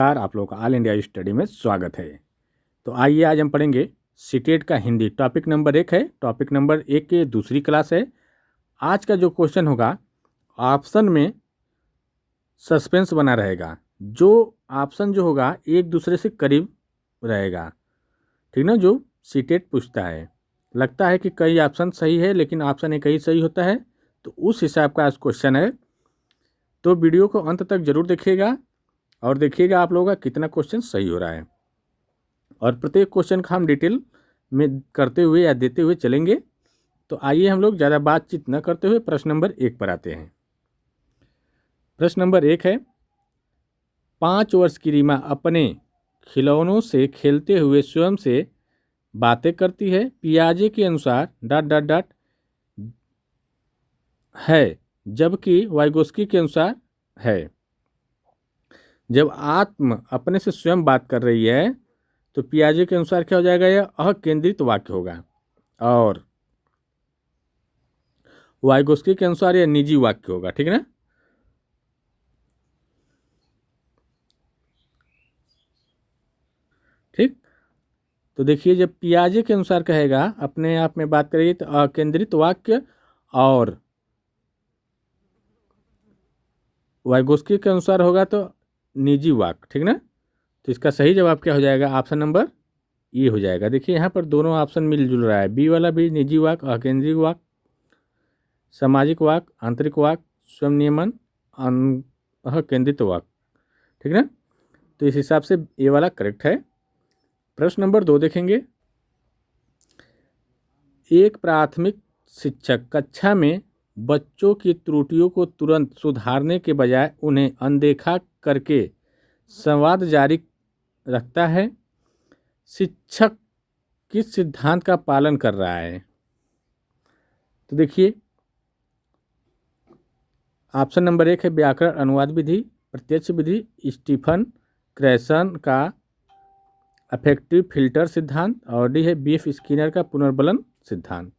आप लोगों का ऑल इंडिया स्टडी में स्वागत है। तो आइए आज हम पढ़ेंगे सीटेट का हिंदी। टॉपिक नंबर 1 है। टॉपिक नंबर 1 की दूसरी क्लास है। आज का जो क्वेश्चन होगा, ऑप्शन में सस्पेंस बना रहेगा। जो ऑप्शन जो होगा एक दूसरे से करीब रहेगा, ठीक ना। जो सीटेट पूछता है, लगता है कि कई ऑप्शन सही है लेकिन ऑप्शन एक ही सही होता है, तो उस हिसाब का आज क्वेश्चन है। तो वीडियो को अंत तक जरूर देखिएगा और देखिएगा आप लोगों का कितना क्वेश्चन सही हो रहा है। और प्रत्येक क्वेश्चन का हम डिटेल में करते हुए या देते हुए चलेंगे। तो आइए हम लोग ज़्यादा बातचीत न करते हुए प्रश्न नंबर 1 पर आते हैं। प्रश्न नंबर 1 है, 5 वर्ष की रीमा अपने खिलौनों से खेलते हुए स्वयं से बातें करती है। पियाजे के अनुसार ... है, जबकि वाइगोस्की के अनुसार है। जब आत्म अपने से स्वयं बात कर रही है तो पियाजे के अनुसार क्या हो जाएगा, यह अकेंद्रित वाक्य होगा। और वाइगोस्की के अनुसार यह निजी वाक्य होगा, ठीक है ना। ठीक, तो देखिए जब पियाजे के अनुसार कहेगा अपने आप में बात करेगी तो अकेंद्रित वाक्य, और वाइगोस्की के अनुसार होगा तो निजी वाक्य, ठीक ना। तो इसका सही जवाब क्या हो जाएगा, ऑप्शन नंबर ए हो जाएगा। देखिए यहाँ पर दोनों ऑप्शन मिलजुल रहा है। बी वाला भी निजी वाक्य, अकेंद्रित वाक्य, सामाजिक वाक्य, आंतरिक वाक्य, स्वयं नियमन, अकेंद्रित वाक्य, ठीक ना। तो इस हिसाब से ए वाला करेक्ट है। प्रश्न नंबर 2 देखेंगे। एक प्राथमिक शिक्षक कक्षा में बच्चों की त्रुटियों को तुरंत सुधारने के बजाय उन्हें अनदेखा करके संवाद जारी रखता है। शिक्षक किस सिद्धांत का पालन कर रहा है। तो देखिए ऑप्शन नंबर 1 है व्याकरण अनुवाद विधि, प्रत्यक्ष विधि, स्टीफन क्रैसन का अफेक्टिव फिल्टर सिद्धांत, और डी है बीएफ स्किनर का पुनर्बलन सिद्धांत।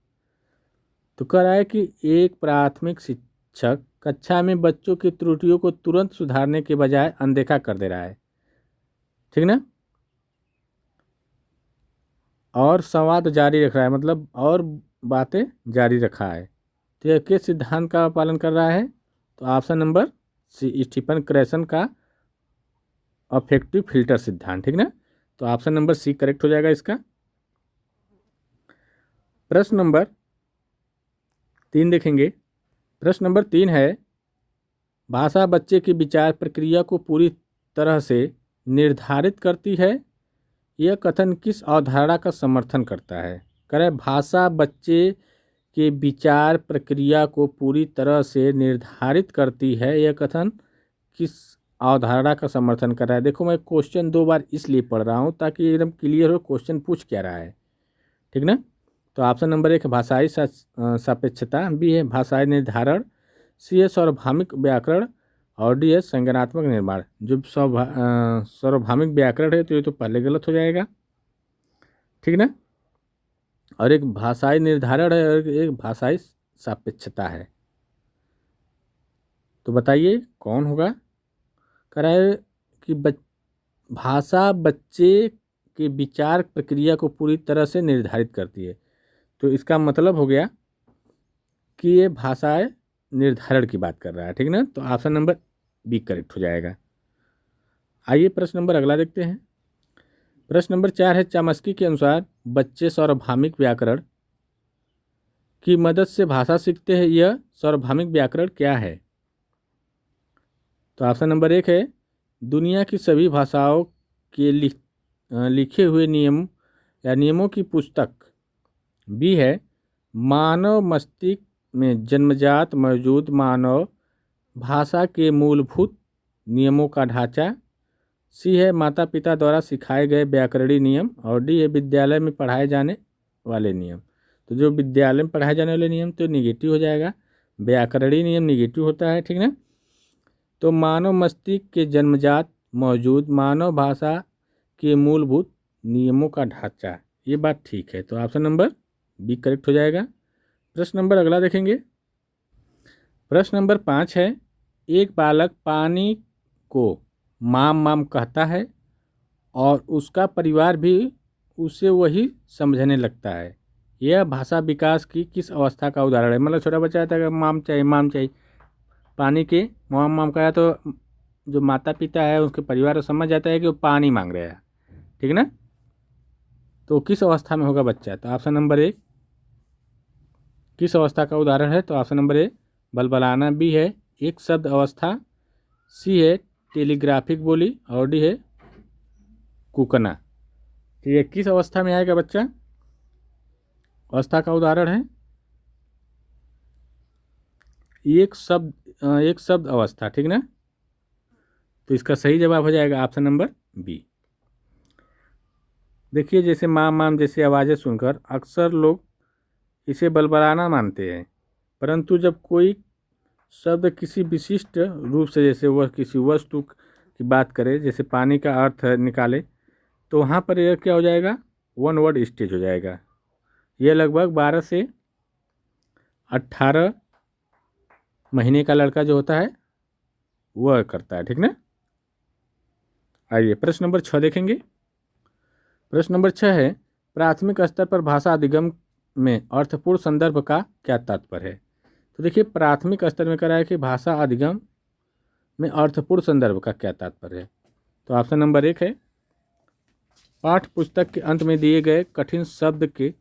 तो कह रहा है कि एक प्राथमिक शिक्षक कक्षा में बच्चों की त्रुटियों को तुरंत सुधारने के बजाय अनदेखा कर दे रहा है, ठीक ना। और संवाद जारी रख रहा है, मतलब और बातें जारी रखा है। तो यह किस सिद्धांत का पालन कर रहा है, तो ऑप्शन नंबर सी स्टीफन क्रैसन का अफेक्टिव फिल्टर सिद्धांत, ठीक ना। तो ऑप्शन नंबर सी करेक्ट हो जाएगा इसका। प्रश्न नंबर 3 देखेंगे। प्रश्न नंबर 3 है, भाषा बच्चे की विचार प्रक्रिया को पूरी तरह से निर्धारित करती है। यह कथन किस अवधारणा का समर्थन करता है। करें, भाषा बच्चे के विचार प्रक्रिया को पूरी तरह से निर्धारित करती है, यह कथन किस अवधारणा का समर्थन कर रहा है। देखो मैं क्वेश्चन 2 बार इसलिए पढ़ रहा हूँ ताकि एकदम क्लियर हो क्वेश्चन पूछ क्या रहा है, ठीक ना। तो ऑप्शन नंबर 1 भाषाई सापेक्षता, बी है भाषाई निर्धारण, सी है सार्वभौमिक व्याकरण, और डी है संज्ञानात्मक निर्माण। जो सार्वभौमिक व्याकरण है तो ये तो पहले गलत हो जाएगा, ठीक ना। और एक भाषाई निर्धारण है और एक भाषाई सापेक्षता है। तो बताइए कौन होगा। कह रहा है कि भाषा बच्चे के विचार प्रक्रिया को पूरी तरह से निर्धारित करती है, तो इसका मतलब हो गया कि ये भाषाएं निर्धारण की बात कर रहा है, ठीक ना। तो ऑप्शन नंबर बी करेक्ट हो जाएगा। आइए प्रश्न नंबर अगला देखते हैं। प्रश्न नंबर 4 है, चामस्की के अनुसार बच्चे सार्वभौमिक व्याकरण की मदद से भाषा सीखते हैं। यह सार्वभौमिक व्याकरण क्या है। तो ऑप्शन नंबर 1 है दुनिया की सभी भाषाओं के लिखे हुए नियम या नियमों की पुस्तक। बी है मानव मस्तिष्क में जन्मजात मौजूद मानव भाषा के मूलभूत नियमों का ढांचा। सी है माता पिता द्वारा सिखाए गए व्याकरणीय नियम, और डी है विद्यालय में पढ़ाए जाने वाले नियम। तो जो विद्यालय में पढ़ाए जाने वाले नियम तो निगेटिव हो जाएगा, व्याकरणीय नियम निगेटिव होता है, ठीक ना। तो मानव मस्तिष्क के जन्मजात मौजूद मानव भाषा के मूलभूत नियमों का ढांचा, ये बात ठीक है। तो ऑप्शन नंबर बी करेक्ट हो जाएगा। प्रश्न नंबर अगला देखेंगे। प्रश्न नंबर 5 है, एक बालक पानी को माम माम कहता है और उसका परिवार भी उसे वही समझने लगता है। यह भाषा विकास की किस अवस्था का उदाहरण है? मतलब छोटा बच्चा कहता है कि माम चाहिए, पानी के माम माम कहा तो जो माता पिता है उसके परिवार को समझ जाता है कि वो पानी मांग रहा है, ठीक है ना। तो किस अवस्था में होगा बच्चा? तो ऑप्शन नंबर ए किस अवस्था का उदाहरण है? तो ऑप्शन नंबर ए बलबलाना, बी है एक शब्द अवस्था, सी है टेलीग्राफिक बोली और डी है कुकना। तो ये किस अवस्था में आएगा बच्चा? अवस्था का उदाहरण है एक शब्द अवस्था, ठीक ना। तो इसका सही जवाब हो जाएगा ऑप्शन नंबर बी। देखिए जैसे माम माम जैसी आवाज़ें सुनकर अक्सर लोग इसे बलबलाना मानते हैं, परंतु जब कोई शब्द किसी विशिष्ट रूप से, जैसे वह किसी वस्तु की बात करे, जैसे पानी का अर्थ निकाले, तो वहाँ पर यह क्या हो जाएगा? वन वर्ड स्टेज हो जाएगा। यह लगभग 12 से 18 महीने का लड़का जो होता है वह करता है, ठीक ना। आइए प्रश्न नंबर 6 देखेंगे। प्रश्न नंबर 6 है प्राथमिक स्तर पर भाषा अधिगम में अर्थपूर्ण संदर्भ का क्या तात्पर्य है? तो देखिए प्राथमिक स्तर में करा है कि भाषा अधिगम में अर्थपूर्ण संदर्भ का क्या तात्पर्य है। तो ऑप्शन नंबर 1 है पाठ्य पुस्तक के अंत में दिए गए कठिन शब्द के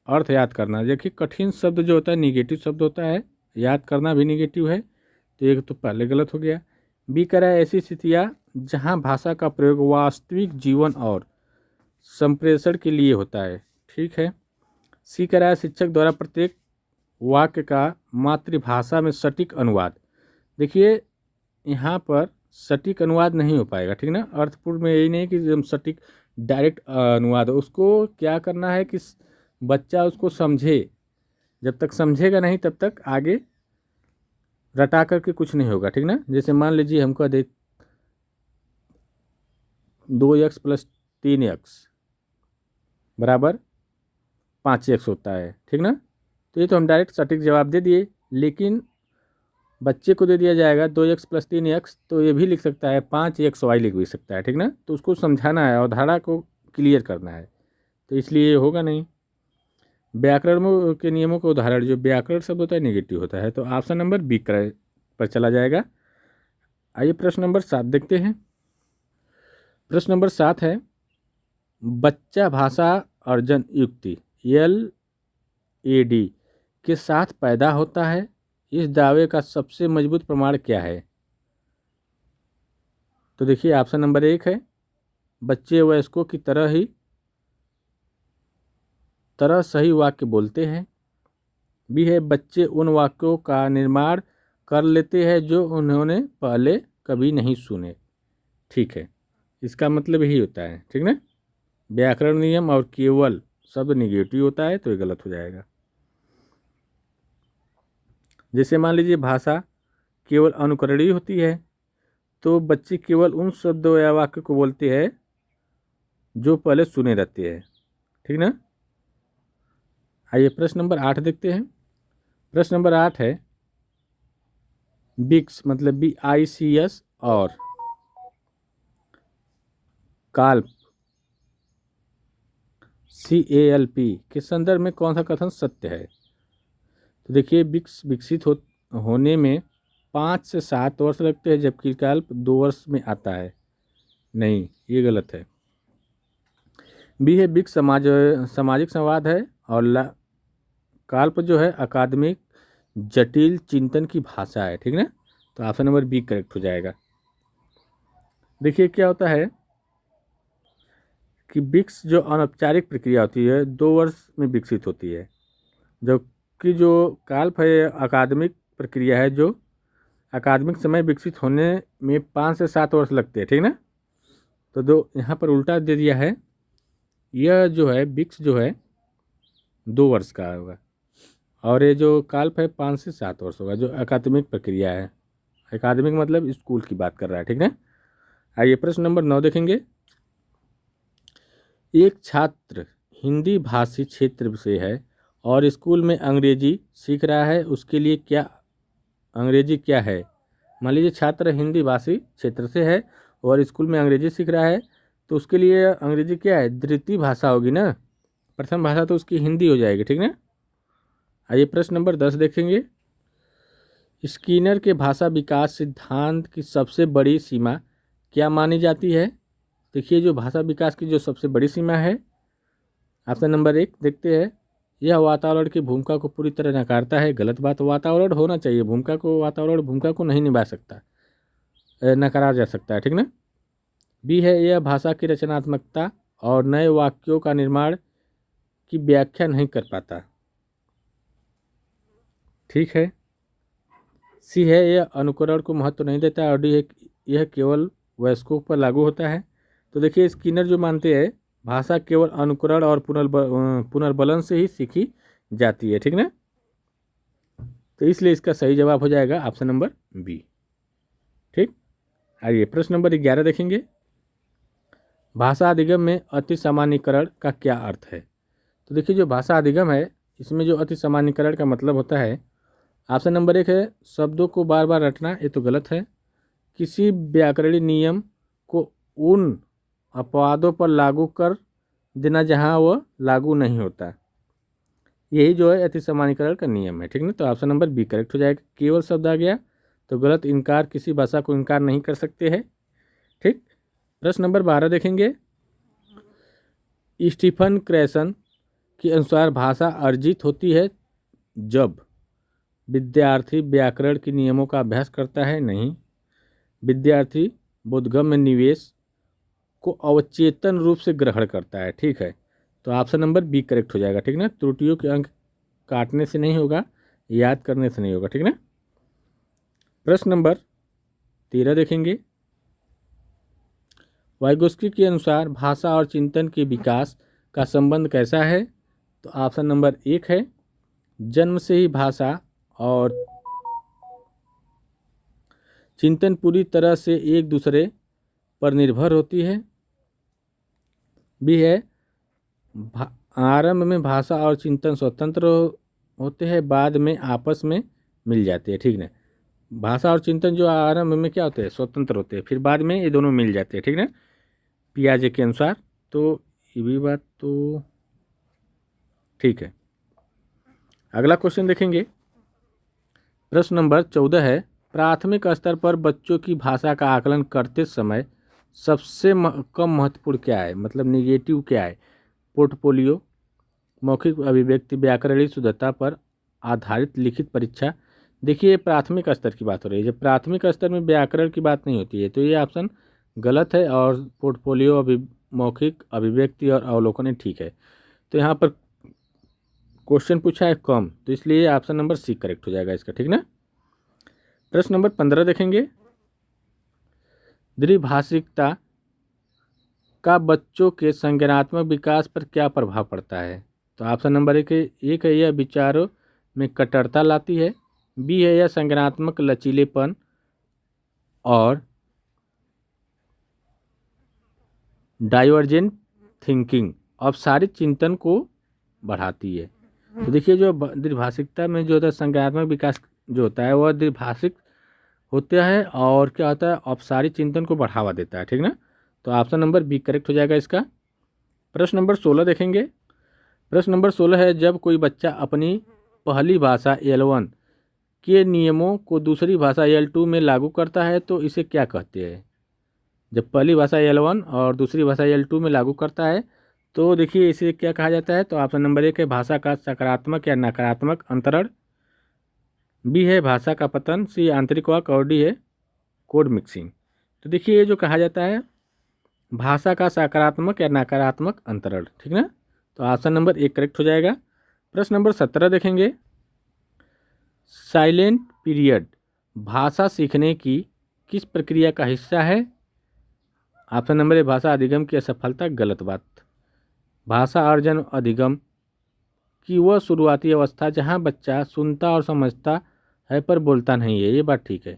अर्थ याद करना। देखिए कठिन शब्द जो होता है निगेटिव शब्द होता है, याद करना भी निगेटिव है, तो एक तो पहले गलत हो गया। बी करा है ऐसी स्थितियाँ जहाँ भाषा का प्रयोग वास्तविक जीवन और संप्रेषण के लिए होता है, ठीक है। सी करा है शिक्षक द्वारा प्रत्येक वाक्य का मातृभाषा में सटीक अनुवाद। देखिए यहाँ पर सटीक अनुवाद नहीं हो पाएगा, ठीक ना। अर्थपूर्ण में यही नहीं कि हम सटीक डायरेक्ट अनुवाद, उसको क्या करना है कि बच्चा उसको समझे, जब तक समझेगा नहीं तब तक आगे रटा करके कुछ नहीं होगा, ठीक ना। जैसे मान लीजिए हमको दे 2x + 3x बराबर 5x होता है, ठीक ना। तो ये तो हम डायरेक्ट सटीक जवाब दे दिए, लेकिन बच्चे को दे दिया जाएगा 2x + 3x, तो ये भी लिख सकता है 5xy लिख भी सकता है, ठीक ना। तो उसको समझाना है और धारा को क्लियर करना है, तो इसलिए ये होगा नहीं। व्याकरण के नियमों का उदाहरण, जो व्याकरण शब्द होता है नेगेटिव होता है, तो ऑप्शन नंबर बी पर चला जाएगा। आइए प्रश्न नंबर 7 देखते हैं। प्रश्न नंबर 7 है बच्चा भाषा अर्जन युक्ति LAD के साथ पैदा होता है, इस दावे का सबसे मजबूत प्रमाण क्या है? तो देखिए ऑप्शन नंबर 1 है बच्चे वयस्कों की तरह सही वाक्य बोलते हैं। बी है बच्चे उन वाक्यों का निर्माण कर लेते हैं जो उन्होंने पहले कभी नहीं सुने, ठीक है। इसका मतलब यही होता है, ठीक ना। व्याकरण नियम और केवल शब्द निगेटिव होता है, तो ये गलत हो जाएगा। जैसे मान लीजिए भाषा केवल अनुकरणीय होती है, तो बच्चे केवल उन शब्दों या वाक्य को बोलते हैं जो पहले सुने रहते हैं, ठीक ना। आइए प्रश्न नंबर 8 देखते हैं। प्रश्न नंबर 8 है बिक्स मतलब BICS और काल्प CALP के संदर्भ में कौन सा कथन सत्य है? तो देखिए विकसित होने में 5 से 7 वर्ष लगते हैं, जबकि काल्प 2 वर्ष में आता है। नहीं, ये गलत है। बी है बिक्स सामाजिक संवाद है और काल्प जो है अकादमिक जटिल चिंतन की भाषा है, ठीक ना। तो ऑप्शन नंबर बी करेक्ट हो जाएगा। देखिए क्या होता है कि बिक्स जो अनौपचारिक प्रक्रिया होती है 2 वर्ष में विकसित होती है, जबकि जो काल्प है अकादमिक प्रक्रिया है जो अकादमिक समय विकसित होने में 5 से 7 वर्ष लगते हैं, ठीक ना। तो दो यहाँ पर उल्टा दे दिया है, यह जो है बिक्स जो है 2 वर्ष का होगा और ये जो काल्प है 5 से 7 वर्ष होगा, जो अकादमिक प्रक्रिया है। अकादमिक मतलब स्कूल की बात कर रहा है, ठीक ना। आइए प्रश्न नंबर 9 देखेंगे। एक छात्र हिंदी भाषी क्षेत्र से है और स्कूल में अंग्रेजी सीख रहा है, उसके लिए क्या अंग्रेजी क्या है? मान लीजिए छात्र हिंदी भाषी क्षेत्र से है और स्कूल में अंग्रेजी सीख रहा है तो उसके लिए अंग्रेजी क्या है, द्वितीय भाषा होगी ना, प्रथम भाषा तो उसकी हिंदी हो जाएगी, ठीक ना। आइए प्रश्न नंबर 10 देखेंगे। स्किनर के भाषा विकास सिद्धांत की सबसे बड़ी सीमा क्या मानी जाती है। देखिए जो भाषा विकास की जो सबसे बड़ी सीमा है, ऑप्शन नंबर 1 देखते हैं, यह वातावरण की भूमिका को पूरी तरह नकारता है। गलत बात, वातावरण होना चाहिए, भूमिका को, वातावरण भूमिका को नहीं निभा सकता, नकारा जा सकता है, ठीक ना। बी है, यह भाषा की रचनात्मकता और नए वाक्यों का निर्माण की व्याख्या नहीं कर पाता, ठीक है। सी है, यह अनुकरण को महत्व नहीं देता। और डी है, यह केवल वयस्कों पर लागू होता है। तो देखिए स्किनर जो मानते हैं भाषा केवल अनुकरण और पुनर्बलन से ही सीखी जाती है, ठीक ना। तो इसलिए इसका सही जवाब हो जाएगा ऑप्शन नंबर बी, ठीक। आइए प्रश्न नंबर 11 देखेंगे। भाषा अधिगम में अति सामान्यीकरण का क्या अर्थ है। तो देखिए जो भाषा अधिगम है इसमें जो अति सामान्यीकरण का मतलब होता है, ऑप्शन नंबर 1 है, शब्दों को बार बार रटना। ये तो गलत है। किसी व्याकरणिक नियम को उन अपवादों पर लागू कर देना जहां वह लागू नहीं होता, यही जो है अति सामान्यीकरण का नियम है, ठीक ना। तो ऑप्शन नंबर बी करेक्ट हो जाएगा। केवल शब्द आ गया तो गलत, इनकार, किसी भाषा को इनकार नहीं कर सकते हैं, ठीक। प्रश्न नंबर 12 देखेंगे। स्टीफन क्रैसन के अनुसार भाषा अर्जित होती है जब विद्यार्थी व्याकरण के नियमों का अभ्यास करता है, नहीं। विद्यार्थी बोधगम्य निवेश को अवचेतन रूप से ग्रहण करता है, ठीक है। तो ऑप्शन नंबर बी करेक्ट हो जाएगा, ठीक ना। त्रुटियों के अंक काटने से नहीं होगा, याद करने से नहीं होगा, ठीक ना। प्रश्न नंबर 13 देखेंगे। वाइगोस्की के अनुसार भाषा और चिंतन के विकास का संबंध कैसा है। तो ऑप्शन नंबर 1 है, जन्म से ही भाषा और चिंतन पूरी तरह से एक दूसरे पर निर्भर होती है। बी है, आरंभ में भाषा और चिंतन स्वतंत्र होते हैं, बाद में आपस में मिल जाते हैं, ठीक ना। भाषा और चिंतन जो आरंभ में क्या होते हैं, स्वतंत्र होते हैं, फिर बाद में ये दोनों मिल जाते हैं, ठीक ना, पियाजे के अनुसार। तो ये भी बात तो ठीक है। अगला क्वेश्चन देखेंगे। प्रश्न नंबर 14 है, प्राथमिक स्तर पर बच्चों की भाषा का आकलन करते समय सबसे कम महत्वपूर्ण क्या है, मतलब निगेटिव क्या है। पोर्टफोलियो, मौखिक अभिव्यक्ति, व्याकरणिक शुद्धता पर आधारित लिखित परीक्षा। देखिए प्राथमिक स्तर की बात हो रही है, जब प्राथमिक स्तर में व्याकरण की बात नहीं होती है तो ये ऑप्शन गलत है, और पोर्टफोलियो, मौखिक अभिव्यक्ति और अवलोकन ठीक है। तो यहाँ पर क्वेश्चन पूछा है कम, तो इसलिए ऑप्शन नंबर सी करेक्ट हो जाएगा इसका, ठीक ना। प्रश्न नंबर 15 देखेंगे। द्विभाषिकता का बच्चों के संज्ञानात्मक विकास पर क्या प्रभाव पड़ता है। तो ऑप्शन नंबर 1 है, यह विचारों में कट्टरता लाती है। बी है, यह संज्ञानात्मक लचीलेपन और डाइवर्जेंट थिंकिंग औपचारिक चिंतन को बढ़ाती है। तो देखिए जो द्विभाषिकता में जो होता है संज्ञानात्मक विकास जो होता है वह द्विभाषिक होता है, और क्या होता है, औपचारिक चिंतन को बढ़ावा देता है, ठीक ना। तो ऑप्शन नंबर बी करेक्ट हो जाएगा इसका। प्रश्न नंबर 16 देखेंगे। प्रश्न नंबर 16 है, जब कोई बच्चा अपनी पहली भाषा L1 के नियमों को दूसरी भाषा L2 में लागू करता है तो इसे क्या कहते हैं। जब पहली भाषा L1 और दूसरी भाषा L2 में लागू करता है तो देखिए इसे क्या कहा जाता है। तो ऑप्शन नंबर 1 है, भाषा का सकारात्मक या नकारात्मक अंतरण। बी है, भाषा का पतन। सी, आंतरिक वाक। और डी है, कोड मिक्सिंग। तो देखिए ये जो कहा जाता है भाषा का सकारात्मक या नकारात्मक अंतरण, ठीक ना। तो ऑप्शन नंबर 1 करेक्ट हो जाएगा। प्रश्न नंबर 17 देखेंगे। साइलेंट पीरियड भाषा सीखने की किस प्रक्रिया का हिस्सा है। ऑप्शन नंबर 1, भाषा अधिगम की असफलता। गलत बात। भाषा अर्जन अधिगम की वह शुरुआती अवस्था जहां बच्चा सुनता और समझता है पर बोलता नहीं है, ये बात ठीक है,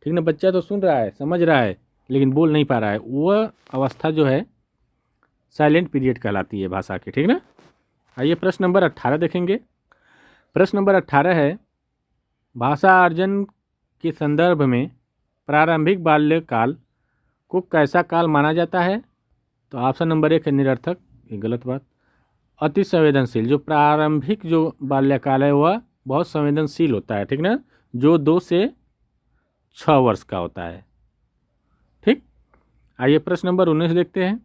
ठीक ना। बच्चा तो सुन रहा है, समझ रहा है, लेकिन बोल नहीं पा रहा है, वह अवस्था जो है साइलेंट पीरियड कहलाती है भाषा की, ठीक ना। आइए प्रश्न नंबर 18 देखेंगे। प्रश्न नंबर 18 है, भाषा अर्जन के संदर्भ में प्रारंभिक बाल्यकाल को कैसा काल माना जाता है? तो ऑप्शन नंबर 1 है निरर्थक, ये गलत बात। अति संवेदनशील, जो प्रारंभिक जो बाल्यकाल है वह बहुत संवेदनशील होता है, ठीक ना, जो 2 से 6 वर्ष का होता है। ठीक, आइए प्रश्न नंबर 19 देखते हैं।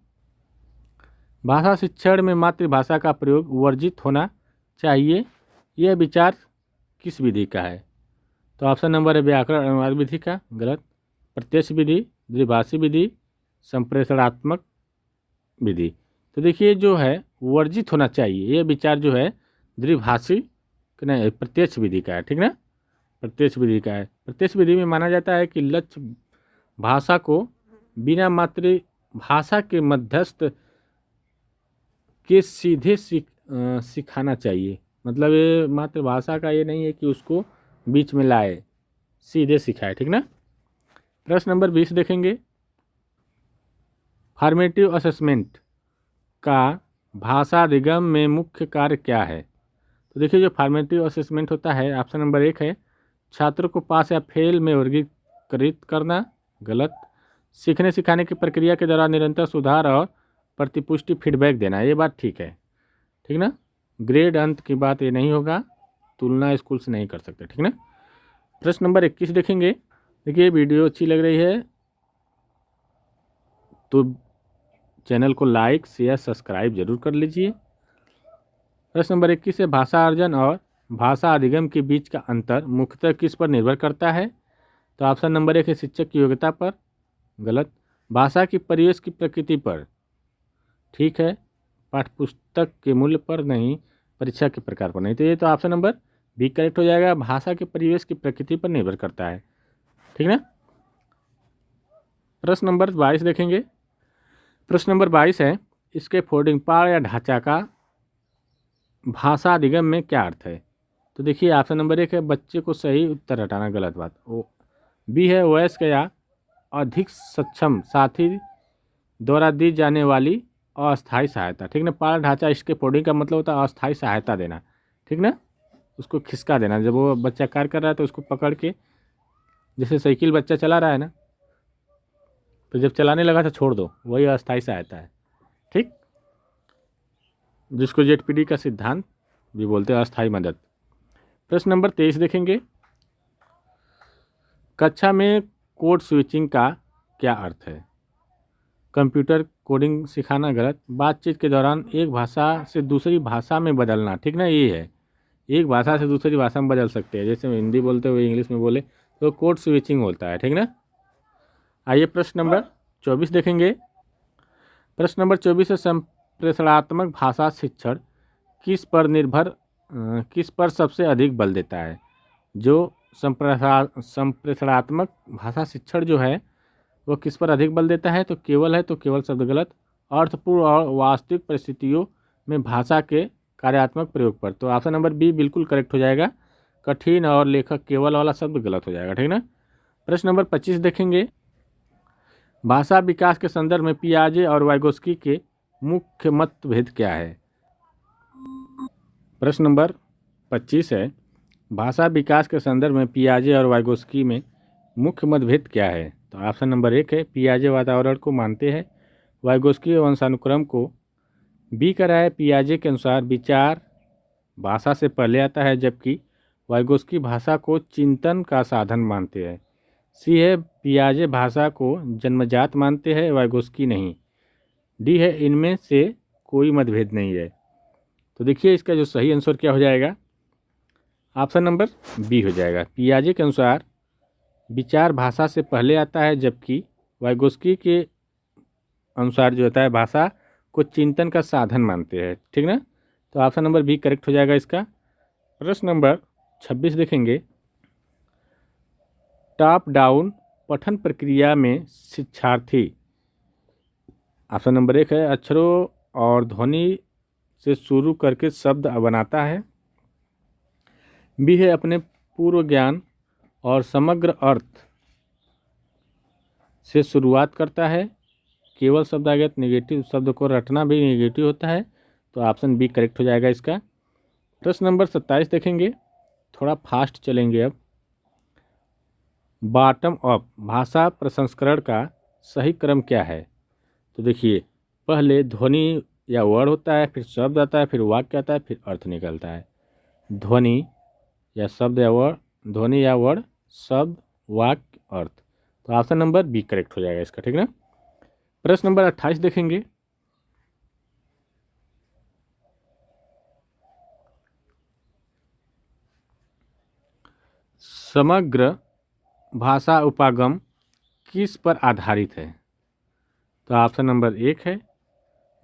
भाषा शिक्षण में मातृभाषा का प्रयोग वर्जित होना चाहिए, यह विचार किस विधि का है? तो ऑप्शन नंबर है व्याकरण अनुवाद विधि का, गलत। प्रत्यक्ष विधि, द्विभाषी विधि, संप्रेषणात्मक विधि। तो देखिए जो है वर्जित होना चाहिए, ये विचार जो है द्विभाषी नहीं प्रत्यक्ष विधि का है, ठीक ना, प्रत्यक्ष विधि का है। प्रत्यक्ष विधि में माना जाता है कि लक्ष्य भाषा को बिना मातृभाषा के मध्यस्थ के सीधे सिखाना चाहिए। मतलब ये मातृभाषा का ये नहीं है कि उसको बीच में लाए, सीधे सिखाए, ठीक ना। प्रश्न नंबर 20 देखेंगे। फॉर्मेटिव असेसमेंट का भाषा अधिगम में मुख्य कार्य क्या है? तो देखिए जो फॉर्मेटिव असेसमेंट होता है, ऑप्शन नंबर 1 है छात्रों को पास या फेल में वर्गीकृत करना, गलत। सीखने सिखाने की प्रक्रिया के दौरान निरंतर सुधार और प्रतिपुष्टि फीडबैक देना, ये बात ठीक है, ठीक ना। ग्रेड अंत की बात ये नहीं होगा, तुलना स्कूल से नहीं कर सकते, ठीक ना। प्रश्न नंबर 21 देखेंगे। देखिए वीडियो अच्छी लग रही है तो चैनल को लाइक शेयर सब्सक्राइब जरूर कर लीजिए। प्रश्न नंबर 21 है भाषा अर्जन और भाषा अधिगम के बीच का अंतर मुख्यतः किस पर निर्भर करता है? तो ऑप्शन नंबर 1 है शिक्षक की योग्यता पर, गलत। भाषा की परिवेश की प्रकृति पर, ठीक है। पाठ्यपुस्तक के मूल्य पर नहीं, परीक्षा के प्रकार पर नहीं। तो ये तो ऑप्शन नंबर बी करेक्ट हो जाएगा, भाषा के परिवेश की प्रकृति पर निर्भर करता है, ठीक ना। प्रश्न नंबर 22 देखेंगे। प्रश्न नंबर 22 है इसके फोल्डिंग पाठ या ढांचा का भाषा अधिगम में क्या अर्थ है? तो देखिए ऑप्शन नंबर 1 है बच्चे को सही उत्तर हटाना, गलत बात। बी है वयस्क या अधिक सक्षम साथी द्वारा दी जाने वाली अस्थायी सहायता, ठीक ना। पाठ ढांचा इसके फोल्डिंग का मतलब होता है अस्थायी सहायता देना, ठीक ना, उसको खिसका देना। जब वो बच्चा कार्य कर रहा है तो उसको पकड़ के, जैसे साइकिल बच्चा चला रहा है ना, तो जब चलाने लगा तो छोड़ दो, वही अस्थायी सहायता है, ठीक, जिसको जेडपीडी का सिद्धांत भी बोलते हैं, अस्थायी मदद। प्रश्न नंबर 23 देखेंगे। कक्षा में कोड स्विचिंग का क्या अर्थ है? कंप्यूटर कोडिंग सिखाना, गलत। बातचीत के दौरान एक भाषा से दूसरी भाषा में बदलना, ठीक ना, ये है एक भाषा से दूसरी भाषा में बदल सकते हैं, जैसे हिंदी बोलते हुए इंग्लिश में बोले तो कोड स्विचिंग होता है, ठीक ना। आइए प्रश्न नंबर 24 देखेंगे। प्रश्न नंबर 24 है संप्रेषणात्मक भाषा शिक्षण किस पर सबसे अधिक बल देता है? जो संप्रेषणात्मक भाषा शिक्षण जो है वो किस पर अधिक बल देता है? तो केवल है, तो केवल शब्द गलत। अर्थपूर्ण और वास्तविक परिस्थितियों में भाषा के कार्यात्मक प्रयोग पर, तो ऑप्शन नंबर बी बिल्कुल करेक्ट हो जाएगा। कठिन और लेखक केवल वाला शब्द गलत हो जाएगा, ठीक ना। प्रश्न नंबर 25 देखेंगे। भाषा विकास के संदर्भ में पियाजे और वाइगोस्की के मुख्य मतभेद क्या है? प्रश्न नंबर 25 है भाषा विकास के संदर्भ में पियाजे और वाइगोस्की में मुख्य मतभेद क्या है? तो ऑप्शन नंबर 1 है पियाजे वातावरण को मानते हैं, वाइगोस्की वंशानुक्रम को। बी का है पियाजे के अनुसार विचार भाषा से पहले आता है, जबकि वाइगोस्की भाषा को चिंतन का साधन मानते हैं। सी है पियाजे भाषा को जन्मजात मानते हैं, वाइगोस्की नहीं। डी है इनमें से कोई मतभेद नहीं है। तो देखिए इसका जो सही आंसर क्या हो जाएगा, ऑप्शन नंबर बी हो जाएगा। पियाजे के अनुसार विचार भाषा से पहले आता है, जबकि वाइगोस्की के अनुसार जो होता है भाषा को चिंतन का साधन मानते हैं, ठीक ना। तो ऑप्शन नंबर बी करेक्ट हो जाएगा इसका। प्रश्न नंबर 26 देखेंगे। टॉप डाउन पठन प्रक्रिया में शिक्षार्थी, ऑप्शन नंबर 1 है अक्षरों और ध्वनि से शुरू करके शब्द बनाता है। बी है अपने पूर्व ज्ञान और समग्र अर्थ से शुरुआत करता है। केवल शब्दागत नेगेटिव शब्द को रटना भी नेगेटिव होता है, तो ऑप्शन बी करेक्ट हो जाएगा इसका। प्रश्न नंबर 27 देखेंगे, थोड़ा फास्ट चलेंगे अब। बॉटम अप भाषा प्रसंस्करण का सही क्रम क्या है? तो देखिए, पहले ध्वनि या वर्ड होता है, फिर शब्द आता है, फिर वाक्य आता है, फिर अर्थ निकलता है। ध्वनि या शब्द या वर्ड, ध्वनि या वर्ड, शब्द, वाक्य, अर्थ। तो ऑप्शन नंबर बी करेक्ट हो जाएगा इसका, ठीक ना। प्रश्न नंबर 28 देखेंगे। समग्र भाषा उपागम किस पर आधारित है? तो ऑप्शन नंबर 1 है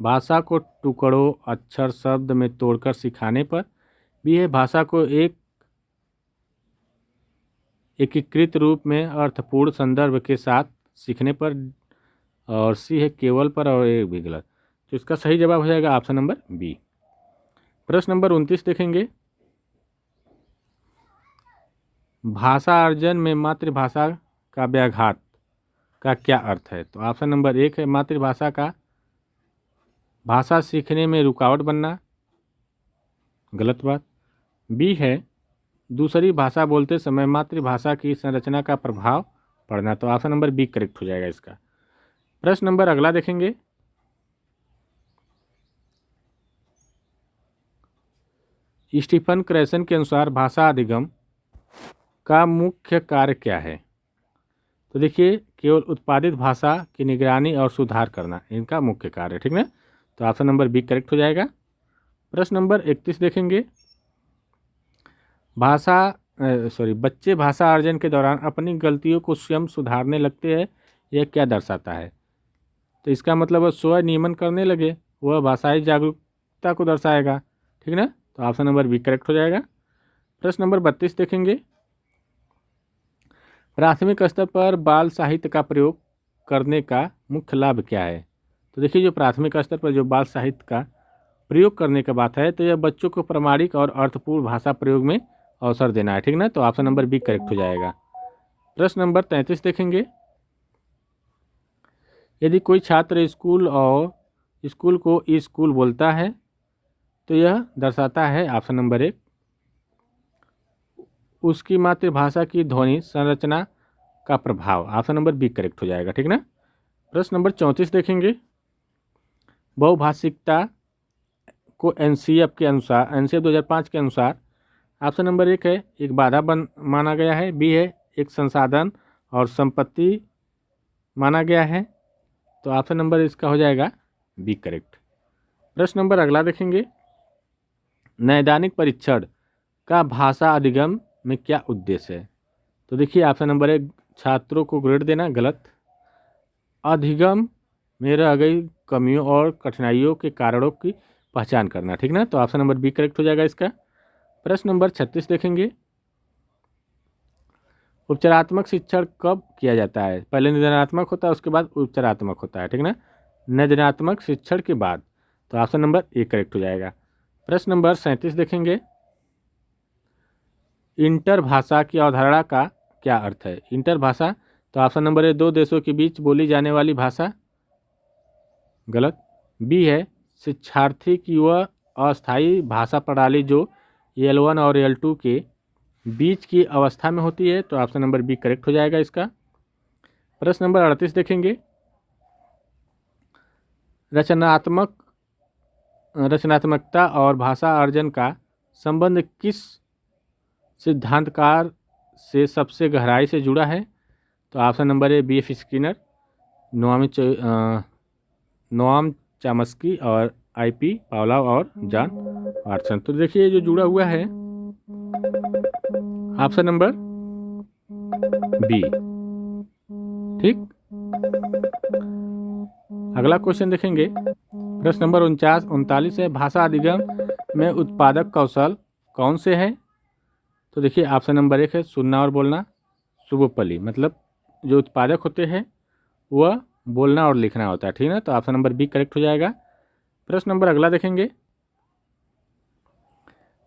भाषा को टुकड़ों, अक्षर, शब्द में तोड़कर सिखाने पर। बी है भाषा को एक एकीकृत रूप में अर्थपूर्ण संदर्भ के साथ सीखने पर। और सी है केवल पर, और एक भी गलत। तो इसका सही जवाब हो जाएगा ऑप्शन नंबर बी। प्रश्न नंबर 29 देखेंगे। भाषा अर्जन में मातृभाषा का व्याघात का क्या अर्थ है? तो ऑप्शन नंबर 1 है मातृभाषा का भाषा सीखने में रुकावट बनना, गलत बात। बी है दूसरी भाषा बोलते समय मातृभाषा की संरचना का प्रभाव पड़ना। तो ऑप्शन नंबर बी करेक्ट हो जाएगा इसका। प्रश्न नंबर अगला देखेंगे। स्टीफन क्रैसन के अनुसार भाषा अधिगम का मुख्य कार्य क्या है? तो देखिए, केवल उत्पादित भाषा की निगरानी और सुधार करना इनका मुख्य कार्य है, ठीक ना। तो ऑप्शन नंबर बी करेक्ट हो जाएगा। प्रश्न नंबर 31 देखेंगे। बच्चे भाषा अर्जन के दौरान अपनी गलतियों को स्वयं सुधारने लगते हैं, यह क्या दर्शाता है? तो इसका मतलब वह स्व नियमन करने लगे, वह भाषाई जागरूकता को दर्शाएगा, ठीक ना। तो ऑप्शन नंबर बी करेक्ट हो जाएगा। प्रश्न नंबर 32 देखेंगे। प्राथमिक स्तर पर बाल साहित्य का प्रयोग करने का मुख्य लाभ क्या है? तो देखिए, जो प्राथमिक स्तर पर जो बाल साहित्य का प्रयोग करने की बात है, तो यह बच्चों को प्रामाणिक और अर्थपूर्ण भाषा प्रयोग में अवसर देना है, ठीक ना। तो ऑप्शन नंबर बी करेक्ट हो जाएगा। प्रश्न नंबर 33 देखेंगे। यदि कोई छात्र स्कूल को स्कूल बोलता है, तो यह दर्शाता है ऑप्शन नंबर 1 उसकी मातृभाषा की ध्वनि संरचना का प्रभाव। ऑप्शन नंबर बी करेक्ट हो जाएगा, ठीक ना। प्रश्न नंबर 34 देखेंगे। बहुभाषिकता को एनसीएफ 2005 के अनुसार ऑप्शन नंबर 1 है एक बाधा माना गया है, बी है एक संसाधन और संपत्ति माना गया है। तो ऑप्शन नंबर इसका हो जाएगा बी करेक्ट। प्रश्न नंबर अगला देखेंगे। नैदानिक परीक्षण का भाषा अधिगम में क्या उद्देश्य है? तो देखिए, ऑप्शन नंबर 1 छात्रों को ग्रेड देना, गलत। अधिगम में रह गई कमियों और कठिनाइयों के कारणों की पहचान करना, ठीक ना। तो ऑप्शन नंबर बी करेक्ट हो जाएगा इसका। प्रश्न नंबर 36 देखेंगे। उपचारात्मक शिक्षण कब किया जाता है? पहले निदानात्मक होता है, उसके बाद उपचारात्मक होता है, ठीक ना। निदानात्मक शिक्षण के बाद। तो ऑप्शन नंबर ए करेक्ट हो जाएगा। प्रश्न नंबर 37 देखेंगे। इंटर भाषा की अवधारणा का क्या अर्थ है? इंटर भाषा, तो ऑप्शन नंबर ए दो देशों के बीच बोली जाने वाली भाषा, गलत। बी है शिक्षार्थी की वह अस्थायी भाषा प्रणाली जो L1 और L2 के बीच की अवस्था में होती है। तो ऑप्शन नंबर बी करेक्ट हो जाएगा इसका। प्रश्न नंबर 38 देखेंगे। रचनात्मकता और भाषा अर्जन का संबंध किस सिद्धांतकार से सबसे गहराई से जुड़ा है? तो option number A B.F. Skinner, Noam Chomsky और I.P. पावलोव और जॉन वाटसन। तो देखिए, जो जुड़ा हुआ है ऑप्शन नंबर बी, ठीक। अगला क्वेश्चन देखेंगे। प्रश्न नंबर 39 है भाषा अधिगम में उत्पादक कौशल कौन से हैं? तो देखिए, ऑप्शन नंबर 1 है सुनना और बोलना, शुभोपली, मतलब जो उत्पादक होते हैं वह बोलना और लिखना होता है, ठीक है। तो ऑप्शन नंबर बी करेक्ट हो जाएगा। प्रश्न नंबर अगला देखेंगे।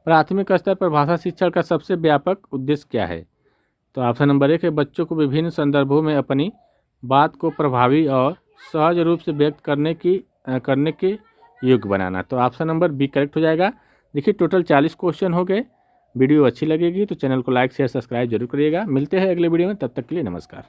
प्राथमिक स्तर पर भाषा शिक्षण का सबसे व्यापक उद्देश्य क्या है? तो ऑप्शन नंबर 1 है बच्चों को विभिन्न संदर्भों में अपनी बात को प्रभावी और सहज रूप से व्यक्त करने के योग्य बनाना। तो ऑप्शन नंबर बी करेक्ट हो जाएगा। देखिए, टोटल 40 क्वेश्चन हो गए। वीडियो अच्छी लगेगी तो चैनल को लाइक शेयर सब्सक्राइब जरूर करिएगा। मिलते हैं अगले वीडियो में, तब तक के लिए नमस्कार।